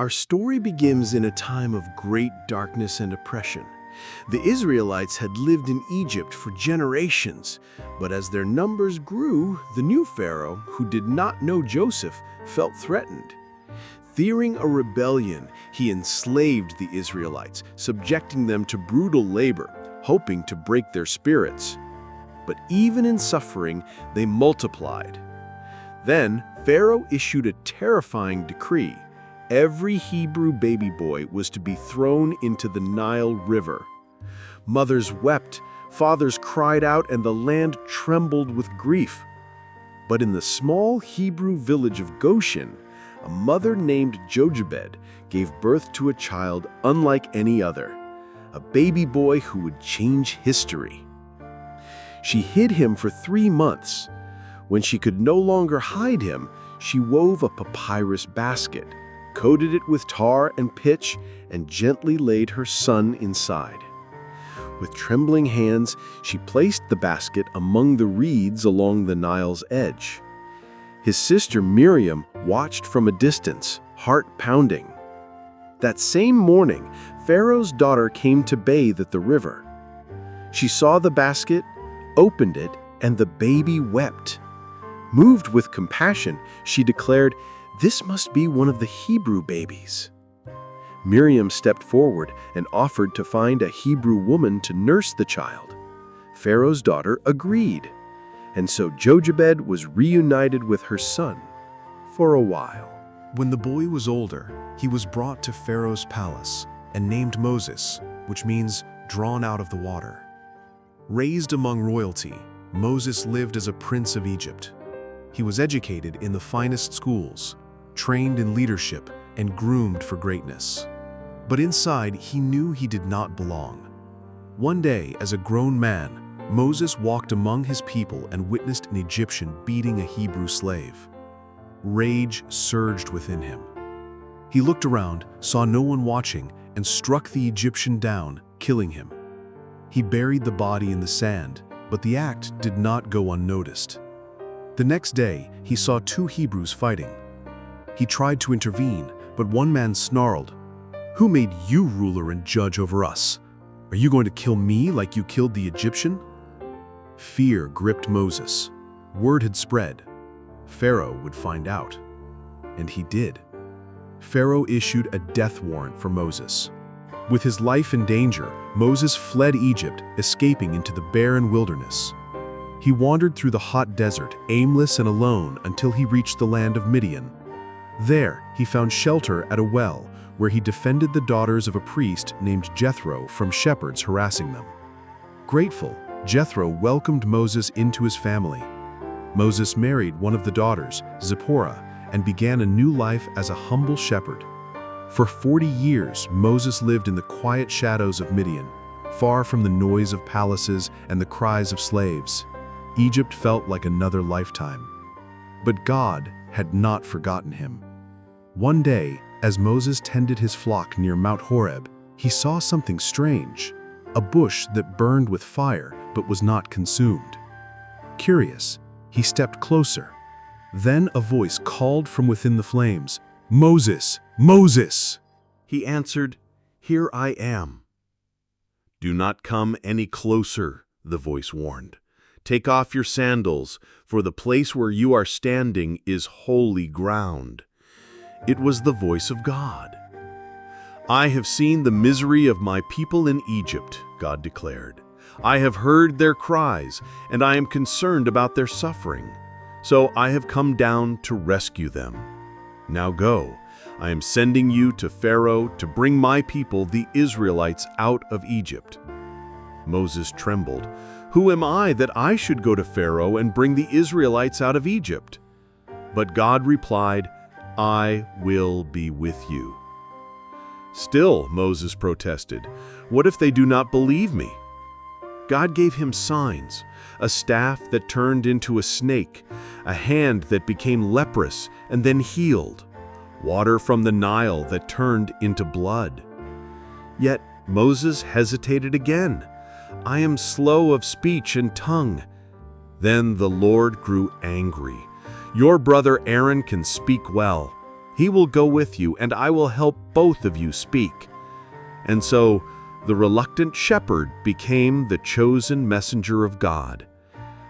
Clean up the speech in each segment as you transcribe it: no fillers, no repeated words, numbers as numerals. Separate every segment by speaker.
Speaker 1: Our story begins in a time of great darkness and oppression. The Israelites had lived in Egypt for generations, but as their numbers grew, the new Pharaoh, who did not know Joseph, felt threatened. Fearing a rebellion, he enslaved the Israelites, subjecting them to brutal labor, hoping to break their spirits. But even in suffering, they multiplied. Then Pharaoh issued a terrifying decree. Every Hebrew baby boy was to be thrown into the Nile River. Mothers wept, fathers cried out, and the land trembled with grief. But in the small Hebrew village of Goshen, a mother named Jochebed gave birth to a child unlike any other, a baby boy who would change history. She hid him for 3 months. When she could no longer hide him, she wove a papyrus basket, coated it with tar and pitch, and gently laid her son inside. With trembling hands, she placed the basket among the reeds along the Nile's edge. His sister Miriam watched from a distance, heart pounding. That same morning, Pharaoh's daughter came to bathe at the river. She saw the basket, opened it, and the baby wept. Moved with compassion, she declared, "This must be one of the Hebrew babies." Miriam stepped forward and offered to find a Hebrew woman to nurse the child. Pharaoh's daughter agreed, and so Jochebed was reunited with her son for a while.
Speaker 2: When the boy was older, he was brought to Pharaoh's palace and named Moses, which means drawn out of the water. Raised among royalty, Moses lived as a prince of Egypt. He was educated in the finest schools, trained in leadership, and groomed for greatness. But inside, he knew he did not belong. One day, as a grown man, Moses walked among his people and witnessed an Egyptian beating a Hebrew slave. Rage surged within him. He looked around, saw no one watching, and struck the Egyptian down, killing him. He buried the body in the sand, but the act did not go unnoticed. The next day, he saw 2 Hebrews fighting. He tried to intervene, but one man snarled, "Who made you ruler and judge over us? Are you going to kill me like you killed the Egyptian?" Fear gripped Moses. Word had spread. Pharaoh would find out. And he did. Pharaoh issued a death warrant for Moses. With his life in danger, Moses fled Egypt, escaping into the barren wilderness. He wandered through the hot desert, aimless and alone, until he reached the land of Midian. There, he found shelter at a well, where he defended the daughters of a priest named Jethro from shepherds harassing them. Grateful, Jethro welcomed Moses into his family. Moses married one of the daughters, Zipporah, and began a new life as a humble shepherd. For 40 years, Moses lived in the quiet shadows of Midian, far from the noise of palaces and the cries of slaves. Egypt felt like another lifetime. But God had not forgotten him. One day, as Moses tended his flock near Mount Horeb, he saw something strange, a bush that burned with fire but was not consumed. Curious, he stepped closer. Then a voice called from within the flames, "Moses, Moses!"
Speaker 3: He answered, "Here I am." "Do not come any closer," the voice warned. "Take off your sandals, for the place where you are standing is holy ground." It was the voice of God. "I have seen the misery of my people in Egypt," God declared. "I have heard their cries, and I am concerned about their suffering. So I have come down to rescue them. Now go. I am sending you to Pharaoh to bring my people, the Israelites, out of Egypt." Moses trembled. "Who am I that I should go to Pharaoh and bring the Israelites out of Egypt?" But God replied, "I will be with you." Still, Moses protested, "What if they do not believe me?" God gave him signs, a staff that turned into a snake, a hand that became leprous and then healed, water from the Nile that turned into blood. Yet Moses hesitated again. "I am slow of speech and tongue." Then the Lord grew angry. "Your brother Aaron can speak well. He will go with you, and I will help both of you speak." And so the reluctant shepherd became the chosen messenger of God.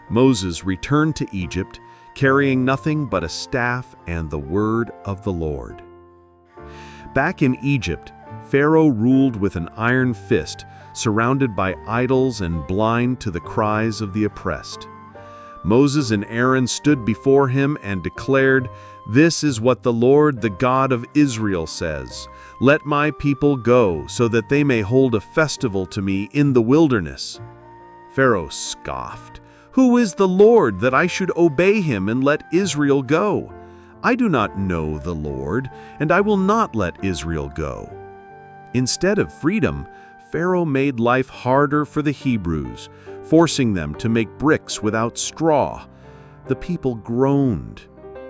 Speaker 3: Moses returned to Egypt, carrying nothing but a staff and the word of the Lord. Back in Egypt, Pharaoh ruled with an iron fist, surrounded by idols and blind to the cries of the oppressed. Moses and Aaron stood before him and declared, "This is what the Lord, the God of Israel, says. Let my people go, so that they may hold a festival to me in the wilderness." Pharaoh scoffed, "Who is the Lord that I should obey him and let Israel go? I do not know the Lord, and I will not let Israel go." Instead of freedom, Pharaoh made life harder for the Hebrews, forcing them to make bricks without straw. The people groaned.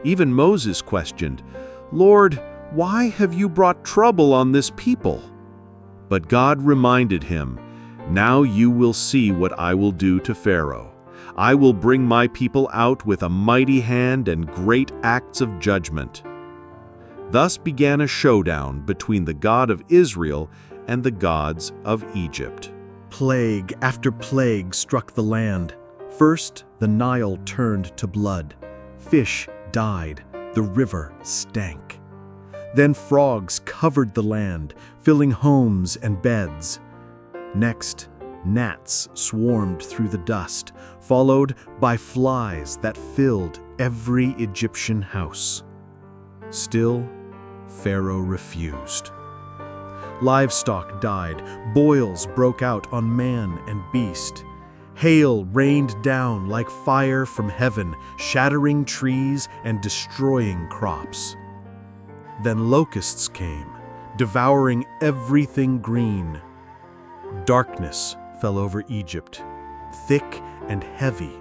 Speaker 3: Even Moses questioned, "Lord, why have you brought trouble on this people?" But God reminded him, "Now you will see what I will do to Pharaoh. I will bring my people out with a mighty hand and great acts of judgment." Thus began a showdown between the God of Israel and the gods of Egypt.
Speaker 4: Plague after plague struck the land. First, the Nile turned to blood. Fish died. The river stank. Then frogs covered the land, filling homes and beds. Next, gnats swarmed through the dust, followed by flies that filled every Egyptian house. Still, Pharaoh refused. Livestock died, boils broke out on man and beast. Hail rained down like fire from heaven, shattering trees and destroying crops. Then locusts came, devouring everything green. Darkness fell over Egypt, thick and heavy,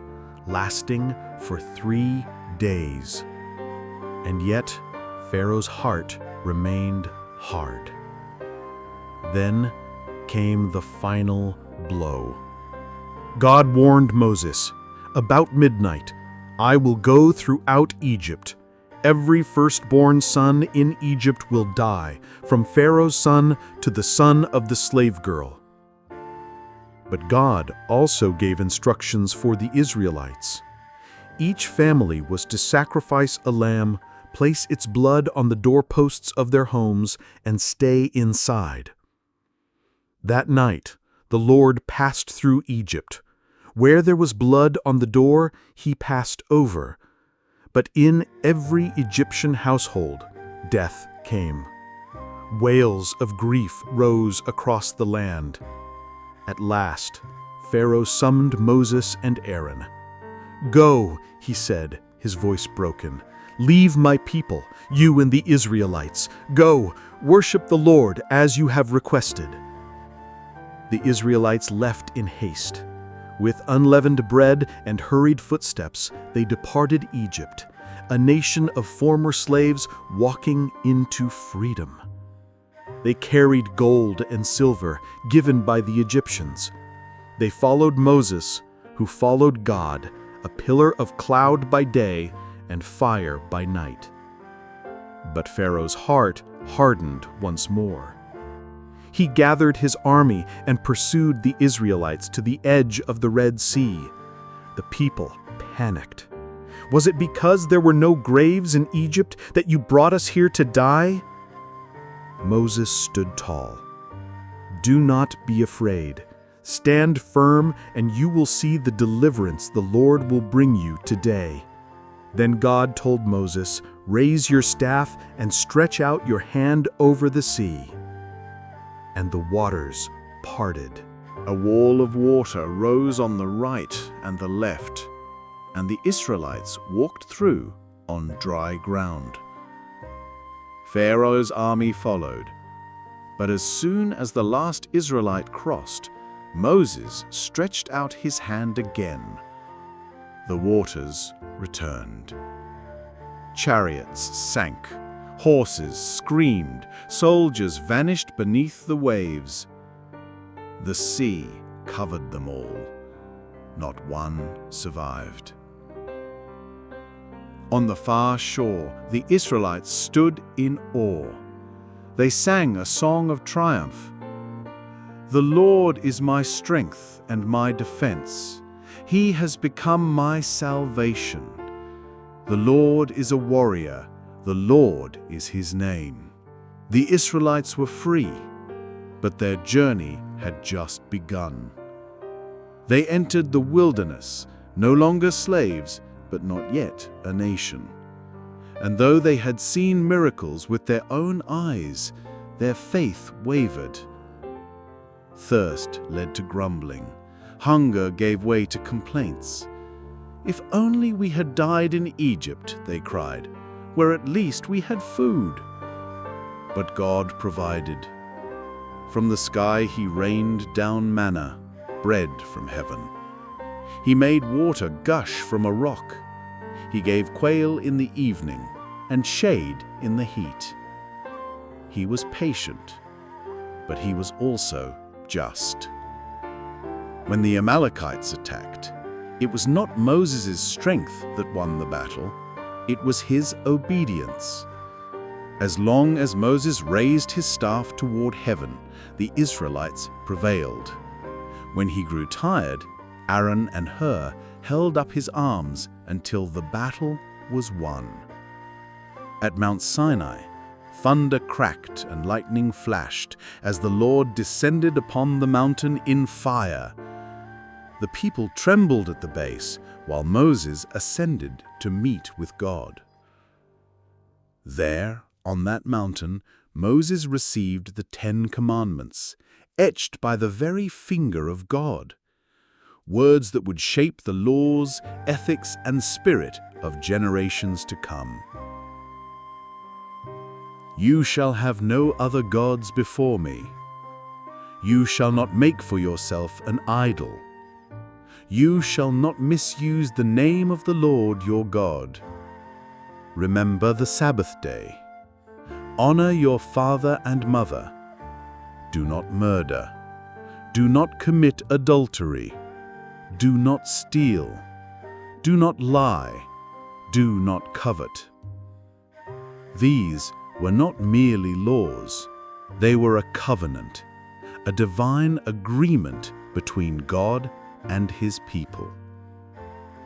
Speaker 4: lasting for 3 days. And yet, Pharaoh's heart remained hard. Then came the final blow. God warned Moses, "About midnight, I will go throughout Egypt. Every firstborn son in Egypt will die, from Pharaoh's son to the son of the slave girl." But God also gave instructions for the Israelites. Each family was to sacrifice a lamb, place its blood on the doorposts of their homes, and stay inside. That night, the Lord passed through Egypt. Where there was blood on the door, he passed over. But in every Egyptian household, death came. Wails of grief rose across the land. At last, Pharaoh summoned Moses and Aaron. "Go," he said, his voice broken. "Leave my people, you and the Israelites. Go, worship the Lord as you have requested." The Israelites left in haste. With unleavened bread and hurried footsteps, they departed Egypt, a nation of former slaves walking into freedom. They carried gold and silver given by the Egyptians. They followed Moses, who followed God, a pillar of cloud by day and fire by night. But Pharaoh's heart hardened once more. He gathered his army and pursued the Israelites to the edge of the Red Sea. The people panicked. "Was it because there were no graves in Egypt that you brought us here to die?" Moses stood tall. "Do not be afraid. Stand firm, and you will see the deliverance the Lord will bring you today." Then God told Moses, "Raise your staff and stretch out your hand over the sea." And the waters parted.
Speaker 1: A wall of water rose on the right and the left, and the Israelites walked through on dry ground. Pharaoh's army followed, but as soon as the last Israelite crossed, Moses stretched out his hand again. The waters returned. Chariots sank. Horses screamed, soldiers vanished beneath the waves. The sea covered them all. Not one survived.
Speaker 4: On the far shore, the Israelites stood in awe. They sang a song of triumph. "The Lord is my strength and my defense. He has become my salvation. The Lord is a warrior. The Lord is his name." The Israelites were free, but their journey had just begun. They entered the wilderness, no longer slaves, but not yet a nation. And though they had seen miracles with their own eyes, their faith wavered. Thirst led to grumbling. Hunger gave way to complaints. "If only we had died in Egypt," they cried, "where at least we had food." But God provided. From the sky he rained down manna, bread from heaven. He made water gush from a rock. He gave quail in the evening and shade in the heat. He was patient, but he was also just. When the Amalekites attacked, it was not Moses' strength that won the battle, it was his obedience. As long as Moses raised his staff toward heaven, the Israelites prevailed. When he grew tired, Aaron and Hur held up his arms until the battle was won. At Mount Sinai, thunder cracked and lightning flashed as the Lord descended upon the mountain in fire. The people trembled at the base while Moses ascended to meet with God. There, on that mountain, Moses received the 10 Commandments, etched by the very finger of God. Words that would shape the laws, ethics, and spirit of generations to come. "You shall have no other gods before me. You shall not make for yourself an idol. You shall not misuse the name of the Lord your God. Remember the Sabbath day. Honor your father and mother. Do not murder. Do not commit adultery. Do not steal. Do not lie. Do not covet." These were not merely laws. They were a covenant, a divine agreement between God and his people.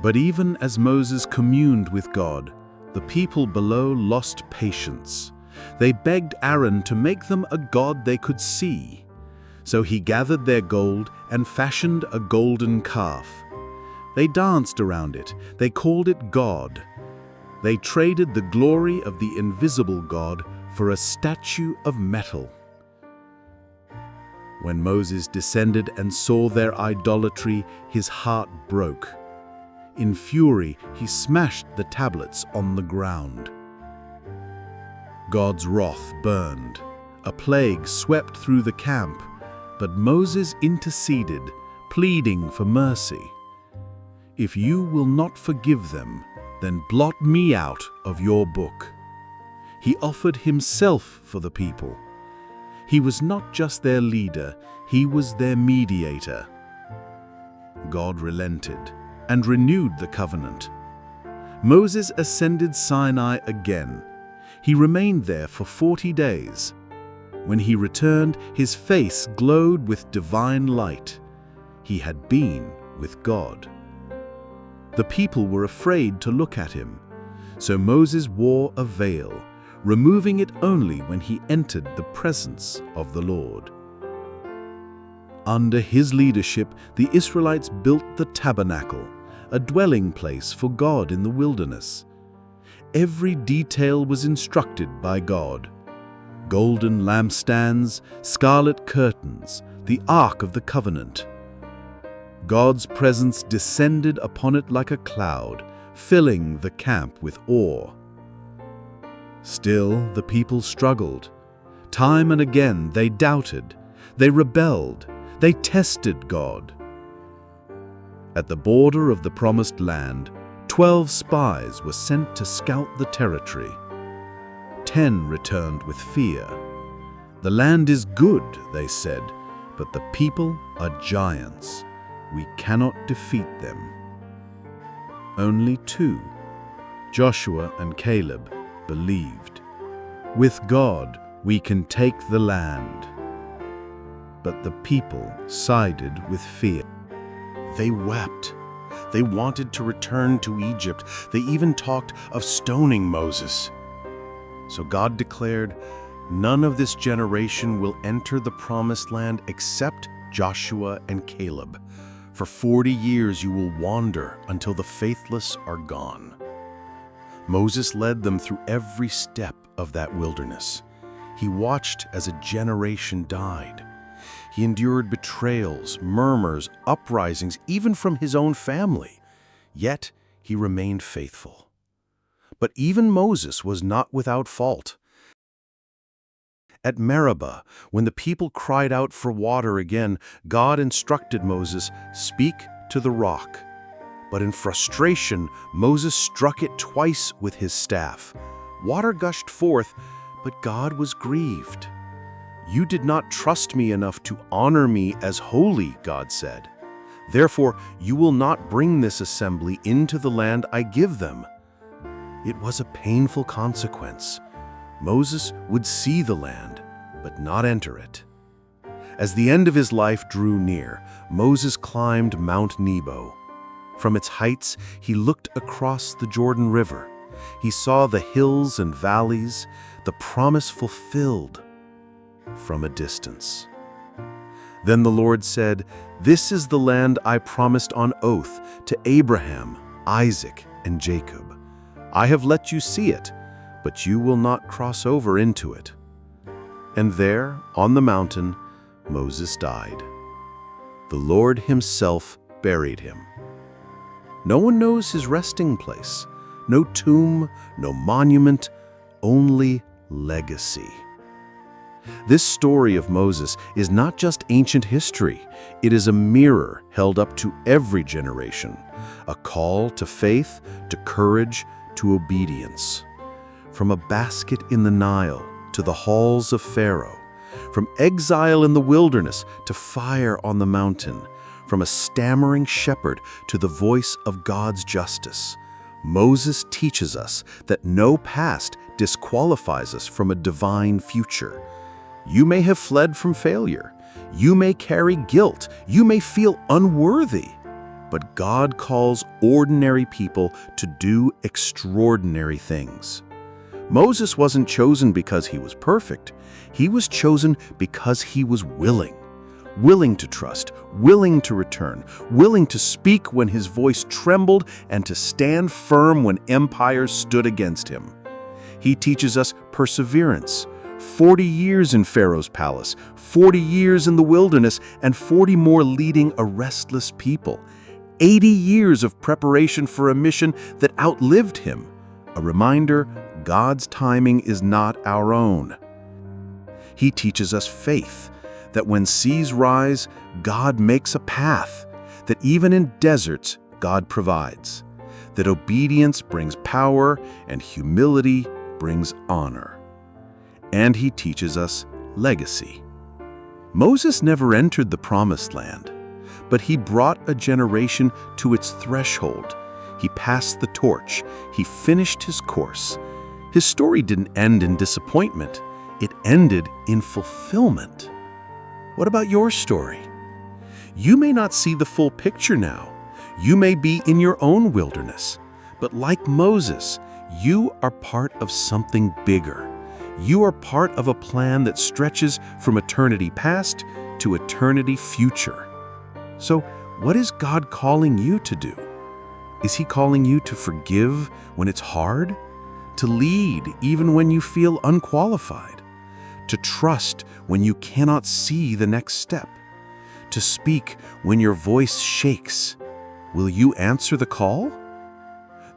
Speaker 4: But even as Moses communed with God, the people below lost patience. They begged Aaron to make them a god they could see. So he gathered their gold and fashioned a golden calf. They danced around it. They called it God. They traded the glory of the invisible God for a statue of metal. When Moses descended and saw their idolatry, his heart broke. In fury, he smashed the tablets on the ground. God's wrath burned. A plague swept through the camp, but Moses interceded, pleading for mercy. "If you will not forgive them, then blot me out of your book." He offered himself for the people. He was not just their leader, he was their mediator. God relented and renewed the covenant. Moses ascended Sinai again. He remained there for 40 days. When he returned, his face glowed with divine light. He had been with God. The people were afraid to look at him, so Moses wore a veil, removing it only when he entered the presence of the Lord. Under his leadership, the Israelites built the tabernacle, a dwelling place for God in the wilderness. Every detail was instructed by God. Golden lampstands, scarlet curtains, the Ark of the Covenant. God's presence descended upon it like a cloud, filling the camp with awe. Still, the people struggled. Time and again they doubted, they rebelled, they tested God. At the border of the Promised Land, 12 spies were sent to scout the territory. 10 returned with fear. "The land is good," they said, "but the people are giants. We cannot defeat them." Only 2,
Speaker 1: Joshua and Caleb believed. With God, we can take the land. But the people sided with fear. They wept. They wanted to return to Egypt. They even talked of stoning Moses. So God declared, "None of this generation will enter the promised land except Joshua and Caleb. For 40 years you will wander until the faithless are gone." Moses led them through every step of that wilderness. He watched as a generation died. He endured betrayals, murmurs, uprisings, even from his own family. Yet he remained faithful. But even Moses was not without fault. At Meribah, when the people cried out for water again, God instructed Moses, "Speak to the rock." But in frustration, Moses struck it twice with his staff. Water gushed forth, but God was grieved. "You did not trust me enough to honor me as holy," God said. "Therefore, you will not bring this assembly into the land I give them." It was a painful consequence. Moses would see the land, but not enter it. As the end of his life drew near, Moses climbed Mount Nebo. From its heights, he looked across the Jordan River. He saw the hills and valleys, the promise fulfilled from a distance. Then the Lord said, "This is the land I promised on oath to Abraham, Isaac, and Jacob. I have let you see it, but you will not cross over into it." And there, on the mountain, Moses died. The Lord himself buried him. No one knows his resting place. No tomb, no monument, only legacy. This story of Moses is not just ancient history. It is a mirror held up to every generation, a call to faith, to courage, to obedience. From a basket in the Nile to the halls of Pharaoh, from exile in the wilderness to fire on the mountain, from a stammering shepherd to the voice of God's justice, Moses teaches us that no past disqualifies us from a divine future. You may have fled from failure. You may carry guilt. You may feel unworthy. But God calls ordinary people to do extraordinary things. Moses wasn't chosen because he was perfect. He was chosen because he was willing. Willing to trust, willing to return, willing to speak when his voice trembled and to stand firm when empires stood against him. He teaches us perseverance. 40 years in Pharaoh's palace, 40 years in the wilderness, and 40 more leading a restless people. 80 years of preparation for a mission that outlived him. A reminder, God's timing is not our own. He teaches us faith, that when seas rise, God makes a path, that even in deserts, God provides, that obedience brings power and humility brings honor. And he teaches us legacy. Moses never entered the promised land, but he brought a generation to its threshold. He passed the torch. He finished his course. His story didn't end in disappointment. It ended in fulfillment. What about your story? You may not see the full picture now. You may be in your own wilderness. But like Moses, you are part of something bigger. You are part of a plan that stretches from eternity past to eternity future. So, what is God calling you to do? Is He calling you to forgive when it's hard? To lead even when you feel unqualified? To trust when you cannot see the next step? To speak when your voice shakes? Will you answer the call?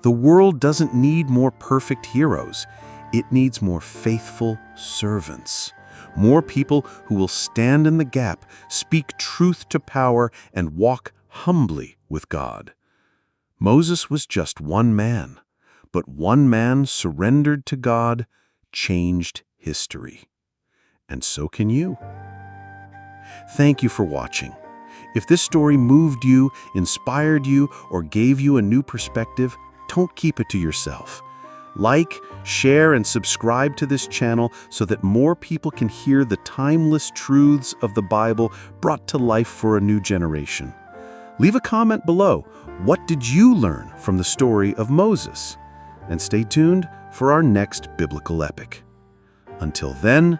Speaker 1: The world doesn't need more perfect heroes. It needs more faithful servants. More people who will stand in the gap, speak truth to power, and walk humbly with God. Moses was just one man, but one man surrendered to God changed history. And so can you. Thank you for watching. If this story moved you, inspired you, or gave you a new perspective, don't keep it to yourself.
Speaker 4: Like, share, and subscribe to this channel so that more people can hear the timeless truths of the Bible brought to life for a new generation. Leave a comment below. What did you learn from the story of Moses? And stay tuned for our next biblical epic. Until then,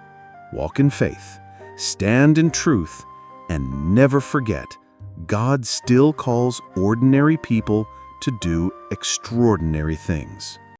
Speaker 4: walk in faith, stand in truth, and never forget, God still calls ordinary people to do extraordinary things.